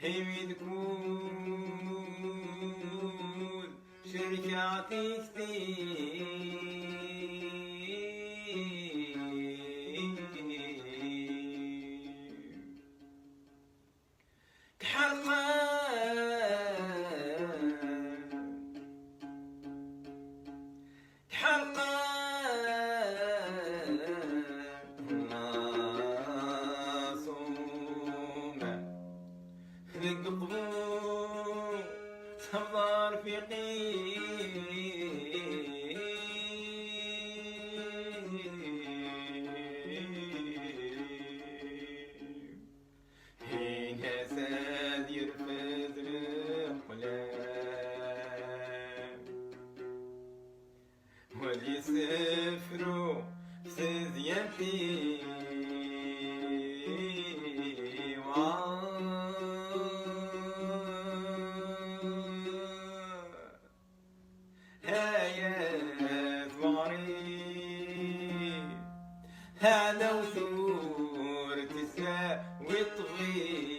هيمي تكون شركاتي القبور صبر في حين ساد يرفد الأقلام واللي يسفروا سزيتي هذا وثور تساوي طغي